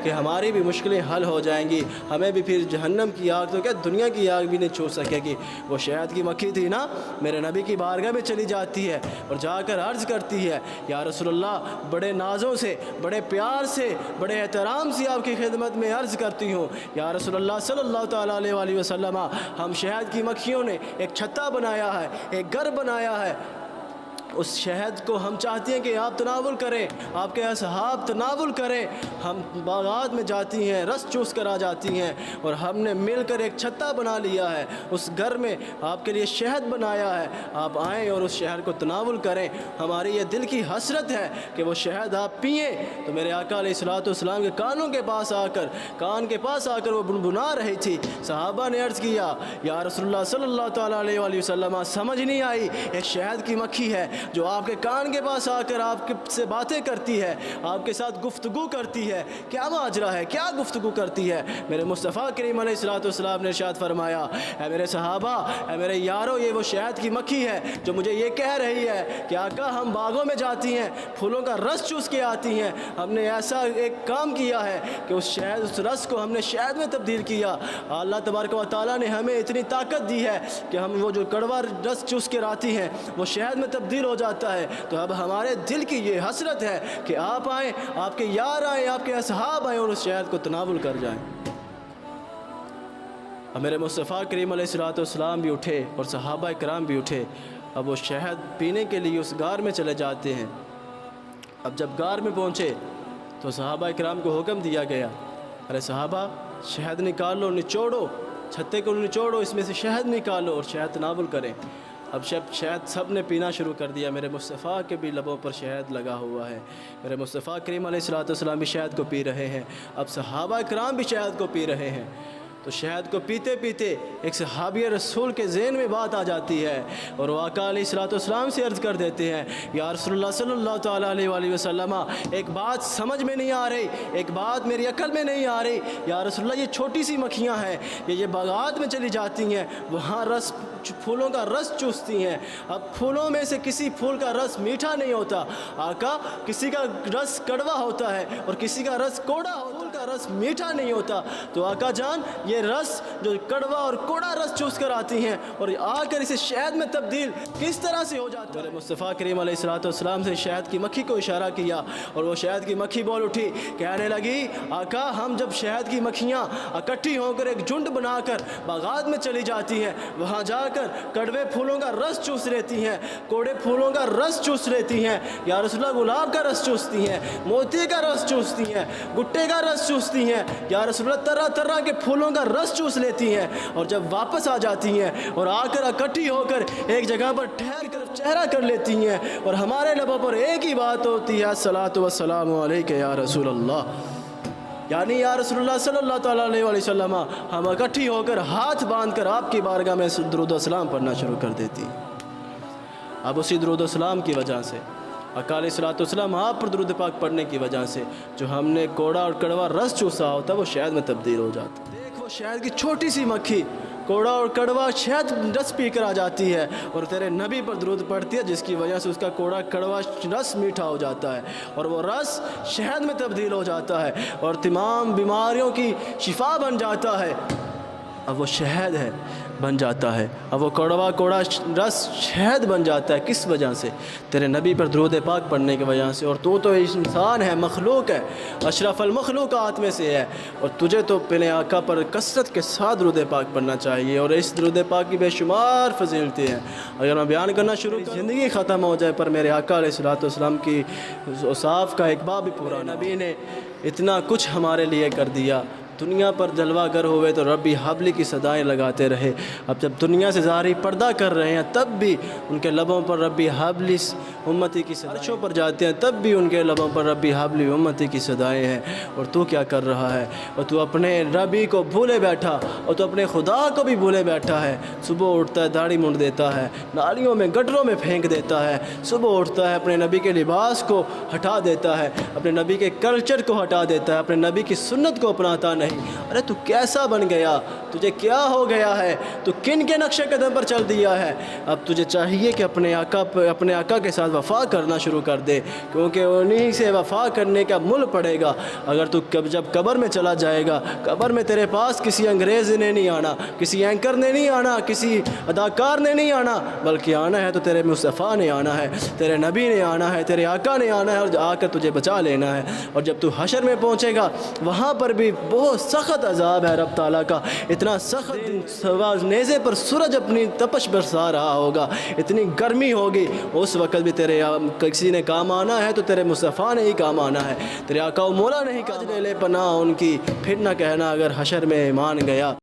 کہ ہماری بھی مشکلیں حل ہو جائیں گی، ہمیں بھی پھر جہنم کی آگ تو کیا دنیا کی آگ بھی نہیں چھو سکے گی۔ وہ شہد کی مکھی تھی نا، میرے نبی کی بارگاہ میں چلی جاتی ہے اور جا کر عرض کرتی ہے، یا رسول اللہ بڑے نازوں سے، بڑے پیار سے، بڑے احترام سے آپ کی خدمت میں عرض کرتی ہوں، یا رسول اللہ صلی اللہ تعالیٰ علیہ وآلہ وسلم، ہم شہد کی مکھیوں نے ایک چھتا بنایا ہے، ایک گھر بنایا ہے، اس شہد کو ہم چاہتے ہیں کہ آپ تناول کریں، آپ کے اصحاب تناول کریں۔ ہم باغات میں جاتی ہیں، رس چوس کر آ جاتی ہیں، اور ہم نے مل کر ایک چھتا بنا لیا ہے، اس گھر میں آپ کے لیے شہد بنایا ہے، آپ آئیں اور اس شہد کو تناول کریں۔ ہماری یہ دل کی حسرت ہے کہ وہ شہد آپ پئیں۔ تو میرے آقا علیہ الصلوۃ والسلام کے کان کے پاس آ کر وہ بنبنا رہی تھی۔ صحابہ نے عرض کیا، یا رسول اللہ صلی اللہ تعالیٰ علیہ وآلہ وسلم، سمجھ نہیں آئی، ایک شہد کی مکھی ہے جو آپ کے کان کے پاس آ کر آپ سے باتیں کرتی ہے، آپ کے ساتھ گفتگو کرتی ہے، کیا ماجرا ہے، کیا گفتگو کرتی ہے؟ میرے مصطفیٰ کریم علیہ الصلوۃ والسلام نے ارشاد فرمایا، اے میرے صحابہ، اے میرے یارو، یہ وہ شہد کی مکھی ہے جو مجھے یہ کہہ رہی ہے کہ آقا ہم باغوں میں جاتی ہیں، پھولوں کا رس چوس کے آتی ہیں، ہم نے ایسا ایک کام کیا ہے کہ اس رس کو ہم نے شہد میں تبدیل کیا۔ اللہ تبارک و تعالیٰ نے ہمیں اتنی طاقت دی ہے کہ ہم وہ جو کڑوا رس چوس کے آتی ہیں وہ شہد میں تبدیل ہو جاتا ہے۔ تو اب ہمارے دل کی یہ حسرت ہے کہ آپ آئیں، آپ کے یار آئیں، آپ کے اصحاب آئیں اور اس شہد کو تناول کر جائیں۔ اب میرے مصطفیٰ کریم علیہ الصلوۃ والسلام بھی اٹھے اور صحابہ کرام بھی اٹھے، اب وہ شہد پینے کے لیے اس غار میں چلے جاتے ہیں۔ اب جب غار میں پہنچے تو صحابہ کرام کو حکم دیا گیا، ارے صحابہ شہد نکالو، نچوڑو، چھتے کو نچوڑو، اس میں سے شہد نکالو اور شہد تناول کریں۔ اب شہد سب نے پینا شروع کر دیا، میرے مصطفیٰ کے بھی لبوں پر شہد لگا ہوا ہے، میرے مصطفیٰ کریم علیہ الصلوۃ والسلام بھی شہد کو پی رہے ہیں، اب صحابہ کرام بھی شہد کو پی رہے ہیں۔ تو شہد کو پیتے پیتے ایک صحابی رسول کے ذہن میں بات آ جاتی ہے اور وہ آقا علیہ الصلوۃ والسلام سے عرض کر دیتے ہیں، یا رسول اللہ صلی اللہ تعالیٰ علیہ وآلہ وسلم، ایک بات سمجھ میں نہیں آ رہی، ایک بات میری عقل میں نہیں آ رہی، یا رسول اللہ یہ چھوٹی سی مکھیاں ہیں، یہ باغات میں چلی جاتی ہیں، وہاں پھولوں کا رس چوستی ہیں، اب پھولوں میں سے کسی پھول کا رس میٹھا نہیں ہوتا آقا، کسی کا رس کڑوا ہوتا ہے اور کسی کا رس کوڑا ہوتا ہے، پھول کا رس میٹھا نہیں ہوتا، تو آقا جان یہ رس جو کڑوا اور کوڑا رس چوس کر آتی ہیں اور آ کر اسے شہد میں تبدیل کس طرح سے ہو جاتا ہے؟ مصطفیٰ کریم علیہ الصلوۃ والسلام سے شہد کی مکھی کو اشارہ کیا اور وہ شہد کی مکھی بول اٹھی، کہنے لگی، آقا ہم جب شہد کی مکھیاں اکٹھی ہو کر ایک جھنڈ بنا کر باغات میں چلی جاتی ہیں، وہاں جا کر کڑوے پھولوں کا رس چوس لیتی ہیں، کوڑے پھولوں کا رس چوس لیتی ہیں، یا رسول اللہ گلاب کا رس چوستی ہیں، موتی کا رس چوستی ہیں، گٹے کا رس چوستی ہیں، یا رسول اللہ طرح طرح کے پھولوں کا رس چوس لیتی ہیں، اور جب واپس آ جاتی ہیں اور آ کر اکٹھی ہو کر ایک جگہ پر ٹھہر کر چہرہ کر لیتی ہیں، اور ہمارے لبوں پر ایک ہی بات ہوتی ہے، الصلاۃ والسلام علیک یا رسول اللہ، یعنی یا رسول اللہ صلی اللہ تعالیٰ علیہ وآلہ وسلم، ہم اکٹھی ہو کر ہاتھ باندھ کر آپ کی بارگاہ میں درود و سلام پڑھنا شروع کر دیتی۔ اب اسی درود و سلام کی وجہ سے، آقا علیہ الصلوۃ والسلام آپ پر درود پاک پڑھنے کی وجہ سے جو ہم نے کوڑا اور کڑوا رس چوسا ہوتا ہے وہ شہد میں تبدیل ہو جاتا ہے۔ دیکھ وہ شہد کی چھوٹی سی مکھی کوڑا اور کڑوا شہد رس پی کر آ جاتی ہے اور تیرے نبی پر درود پڑھتی ہے، جس کی وجہ سے اس کا کوڑا کڑوا رس میٹھا ہو جاتا ہے اور وہ رس شہد میں تبدیل ہو جاتا ہے اور تمام بیماریوں کی شفا بن جاتا ہے۔ اب وہ شہد ہے بن جاتا ہے، اب وہ کوڑا رس شہد بن جاتا ہے، کس وجہ سے؟ تیرے نبی پر درود پاک پڑھنے کی وجہ سے، اور تو انسان ہے، مخلوق ہے، اشرف المخلوقات میں سے ہے، اور تجھے تو پہلے آقا پر کثرت کے ساتھ درود پاک پڑھنا چاہیے، اور اس درود پاک کی بے شمار فضیلتیں ہیں۔ اگر میں بیان کرنا شروع کروں زندگی ختم ہو جائے، پر میرے آقا علیہ الصلوۃ والسلام کی اوصاف کا ایک باب بھی پورا نبی نے اتنا کچھ ہمارے لیے کر دیا۔ دنیا پر جلوہ گر ہوئے تو ربی حبلی کی صدائیں لگاتے رہے، اب جب دنیا سے ظاہری پردہ کر رہے ہیں تب بھی ان کے لبوں پر ربی حبلی امتی کی صدائیں، عرشوں پر جاتے ہیں تب بھی ان کے لبوں پر ربی حبلی امتی کی صدائیں ہیں، اور تو کیا کر رہا ہے؟ اور تو اپنے ربی کو بھولے بیٹھا، اور تو اپنے خدا کو بھی بھولے بیٹھا ہے۔ صبح اٹھتا ہے داڑھی منڈ دیتا ہے، نالیوں میں گٹروں میں پھینک دیتا ہے، صبح اٹھتا ہے اپنے نبی کے لباس کو ہٹا دیتا ہے، اپنے نبی کے کلچر کو ہٹا دیتا ہے، اپنے نبی کی سنت کو اپناتا نہیں نہیں۔ ارے تو کیسا بن گیا، تجھے کیا ہو گیا ہے، تو کن کے نقش قدم پر چل دیا ہے؟ اب تجھے چاہیے کہ اپنے آقا کے ساتھ وفا کرنا شروع کر دے، کیونکہ انہی سے وفا کرنے کا مل پڑے گا۔ اگر تو جب قبر میں چلا جائے گا، قبر میں تیرے پاس کسی انگریز نے نہیں آنا، کسی اینکر نے نہیں آنا، کسی اداکار نے نہیں آنا، بلکہ آنا ہے تو تیرے مصطفیٰ نے آنا ہے، تیرے نبی نے آنا ہے، تیرے آقا نے آنا ہے، اور آ کر تجھے بچا لینا ہے۔ اور جب تو حشر میں پہنچے گا، وہاں پر بھی بہت سخت عذاب ہے رب تعالیٰ کا، اتنا سخت، نیزے پر سورج اپنی تپش برسا رہا ہوگا، اتنی گرمی ہوگی، اس وقت بھی تیرے کسی نے کام آنا ہے تو تیرے مصطفیٰ نے ہی کام آنا ہے، تیرے آقا و مولا نے ہی کام۔ لے پناہ ان کی، پھر نہ کہنا اگر حشر میں ایمان گیا۔